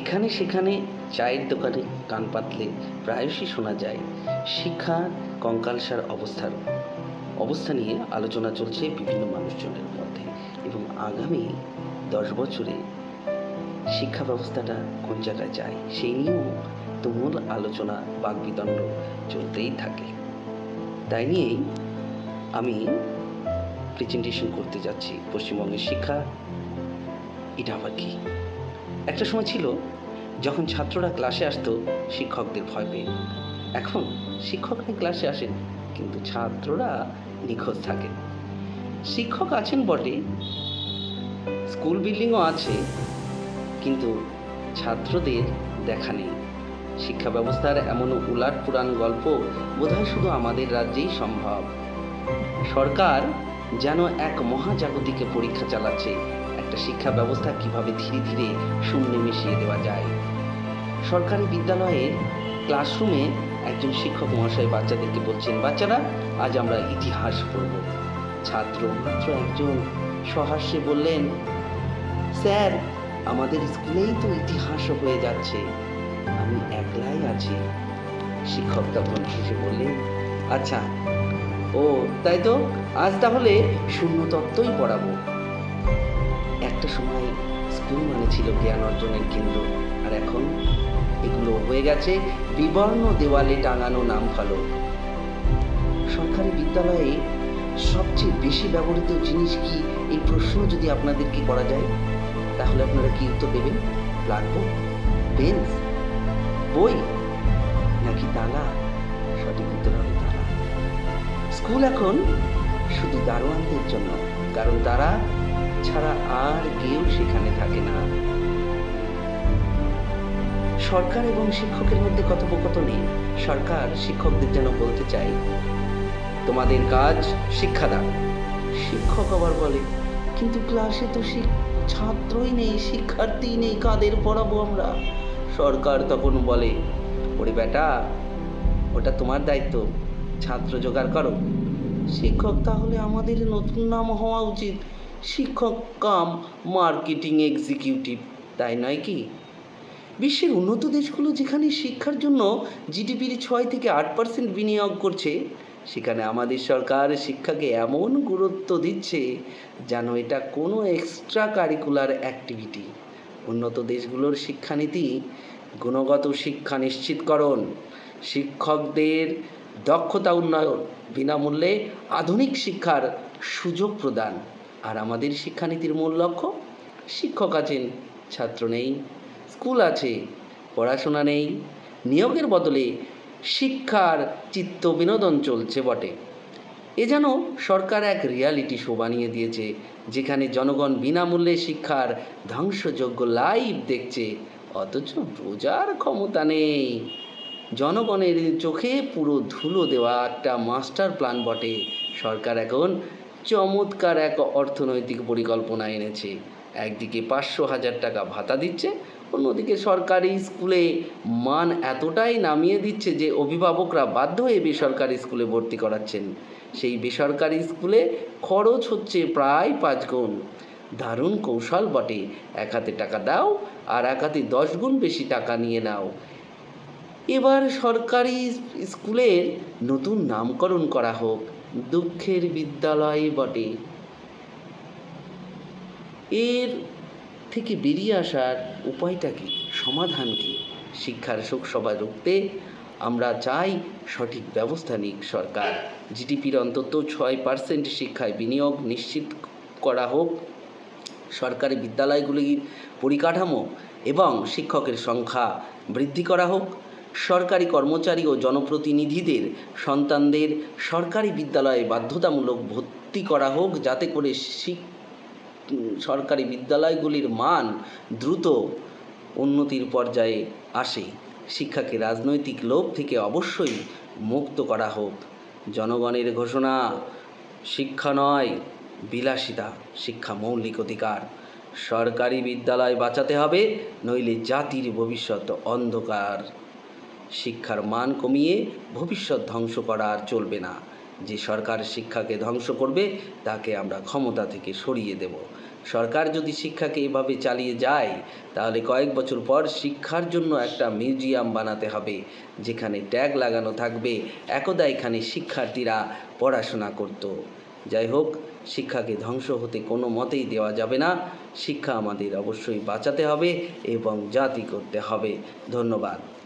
এখানে সেখানে চায়ের দোকানে কান পাতলে প্রায়শই শোনা যায় শিক্ষার কঙ্কালসার অবস্থা নিয়ে আলোচনা চলছে বিভিন্ন মানুষজনের মধ্যে। এবং আগামী 10 বছরে শিক্ষা ব্যবস্থাটা কোন জায়গায় যায় সেই নিয়েও তুমুল আলোচনা বাকবিতণ্ড চলতেই থাকে। তাই নিয়েই আমি প্রেজেন্টেশন করতে যাচ্ছি পশ্চিমবঙ্গের শিক্ষা এটা আবার কি। একটা সময় ছিল যখন ছাত্ররা ক্লাসে আসতো শিক্ষকদের ভয় পেয়ে। এখন শিক্ষকরা ক্লাসে আসেন কিন্তু ছাত্ররা নিখোঁজ থাকেন। শিক্ষক আছেন বটে, স্কুল বিল্ডিংও আছে, কিন্তু ছাত্রদের দেখা নেই। শিক্ষা ব্যবস্থার এমন উলাট পুরাণ গল্প বোধহয় শুধু আমাদের রাজ্যেই সম্ভব। সরকার যেন এক মহাজাগতিকে পরীক্ষা চালাচ্ছে একটা শিক্ষা ব্যবস্থা কিভাবে ধীরে ধীরে শূন্যে মিশিয়ে দেওয়া যায়। সরকারি বিদ্যালয়ের ক্লাসরুমে একজন শিক্ষক মহাশয় বাচ্চাদেরকে বলছেন, বাচ্চারা আজ আমরা ইতিহাস পড়ব। ছাত্র মাত্র একজন সহাস্যে বললেন, স্যার আমাদের স্কুলেই তো ইতিহাস হয়ে যাচ্ছে, আমি একলাই আছি। শিক্ষক তখন হেসে বললেন, আচ্ছা ও তাই তো, আজ তাহলে শূন্য তত্ত্বই পড়াবো। একটা সময় স্কুল মানে ছিল জ্ঞান অর্জনের কেন্দ্র, আর এখন এগুলো হয়ে গেছে বিবর্ণ দেওয়ালে টাঙানো নাম ফলক। সরকারি বিদ্যালয়ে সবচেয়ে বেশি ব্যবহৃত জিনিস কি, এই প্রশ্ন যদি আপনাদেরকে করা যায় তাহলে আপনারা কি উত্তর দেবেন? ব্ল্যাকবোর্ড, বেঞ্চ, বই নাকি তালা? সঠিক উত্তর হবে তালা। স্কুল এখন শুধু দারোয়ানদের জন্য, কারণ তারা ছাড়া আর কেউ সেখানে থাকে না। সরকার এবং শিক্ষকের মধ্যে কথোপকথনে সরকার শিক্ষকদের যেন বলতে চায়, তোমাদের কাজ শিক্ষাদান। শিক্ষক আবার বলে, কিন্তু ক্লাসে তো ছাত্রই নেই, শিক্ষার্থী নেই, কাদের পড়াবো আমরা? সরকার তখন বলে, ওরে বেটা, ওটা তোমার দায়িত্ব, ছাত্র জোগাড় করো। শিক্ষক তাহলে আমাদের নতুন নাম হওয়া উচিত, শিক্ষক কাম মার্কেটিং এক্সিকিউটিভ, তাই নয় কি? বিশ্বের উন্নত দেশগুলো যেখানে শিক্ষার জন্য জিডিপির 6 থেকে 8% বিনিয়োগ করছে, সেখানে আমাদের সরকার শিক্ষাকে এমন গুরুত্ব দিচ্ছে যেন এটা কোনো এক্সট্রা কারিকুলার অ্যাক্টিভিটি। উন্নত দেশগুলোর শিক্ষানীতি গুণগত শিক্ষা নিশ্চিতকরণ, শিক্ষকদের দক্ষতা উন্নয়ন, বিনামূল্যে আধুনিক শিক্ষার সুযোগ প্রদান। আর আমাদের শিক্ষানীতির মূল লক্ষ্য, শিক্ষক আছেন, ছাত্র নেই, স্কুল আছে, পড়াশোনা নেই, নিয়োগের বদলে শিক্ষার চিত্ত বিনোদন চলছে বটে। এ যেন সরকার এক রিয়ালিটি শো বানিয়ে দিয়েছে, যেখানে জনগণ বিনামূল্যে শিক্ষার ধ্বংসযজ্ঞ লাইভ দেখছে, অথচ বোঝার ক্ষমতা নেই। জনগণের চোখে পুরো ধুলো দেওয়া একটা মাস্টার প্ল্যান বটে। সরকার এখন চমৎকার এক অর্থনৈতিক পরিকল্পনা এনেছে। একদিকে 500,000 টাকা ভাতা দিচ্ছে, অন্যদিকে সরকারি স্কুলে মান এতটাই নামিয়ে দিচ্ছে যে অভিভাবকরা বাধ্য হয়ে বেসরকারি স্কুলে ভর্তি করাচ্ছেন। সেই বেসরকারি স্কুলে খরচ হচ্ছে প্রায় 5 গুণ। দারুণ কৌশল বটে, এক হাতে টাকা দাও আর এক হাতে 10 গুণ বেশি টাকা নিয়ে নাও। এবার সরকারি স্কুলের নতুন নামকরণ করা হোক দুঃখের বিদ্যালয় বটে। এর থেকে বেরিয়ে আসার উপায়টা কি, সমাধান কি? শিক্ষার শোকসভা রুখতে আমরা চাই সঠিক ব্যবস্থা নিক সরকার। জিডিপির অন্তত 6% শিক্ষায় বিনিয়োগ নিশ্চিত করা হোক, সরকারি বিদ্যালয়গুলির পরিকাঠামো এবং শিক্ষকের সংখ্যা বৃদ্ধি করা হোক, সরকারি কর্মচারী ও জনপ্রতিনিধিদের সন্তানদের সরকারি বিদ্যালয়ে বাধ্যতামূলক ভর্তি করা হোক, যাতে করে সরকারি বিদ্যালয়গুলির মান দ্রুত উন্নতির পর্যায়ে আসে। শিক্ষাকে রাজনৈতিক লোভ থেকে অবশ্যই মুক্ত করা হোক। জনগণের ঘোষণা, শিক্ষা নয় বিলাসিতা, শিক্ষা মৌলিক অধিকার। সরকারি বিদ্যালয় বাঁচাতে হবে, নইলে জাতির ভবিষ্যৎ অন্ধকার। শিক্ষার মান কমিয়ে ভবিষ্যৎ ধ্বংস করা আর চলবে না। যে সরকার শিক্ষাকে ধ্বংস করবে তাকে আমরা ক্ষমতা থেকে সরিয়ে দেব। সরকার যদি শিক্ষাকে এভাবে চালিয়ে যায় তাহলে কয়েক বছর পর শিক্ষার জন্য একটা মিউজিয়াম বানাতে হবে, যেখানে ট্যাগ লাগানো থাকবে একদা এখানে শিক্ষার্থীরা পড়াশোনা করত। যাই হোক, শিক্ষাকে ধ্বংস হতে কোনো মতেই দেওয়া যাবে না। শিক্ষা আমাদের অবশ্যই বাঁচাতে হবে এবং জাতি করতে হবে। ধন্যবাদ।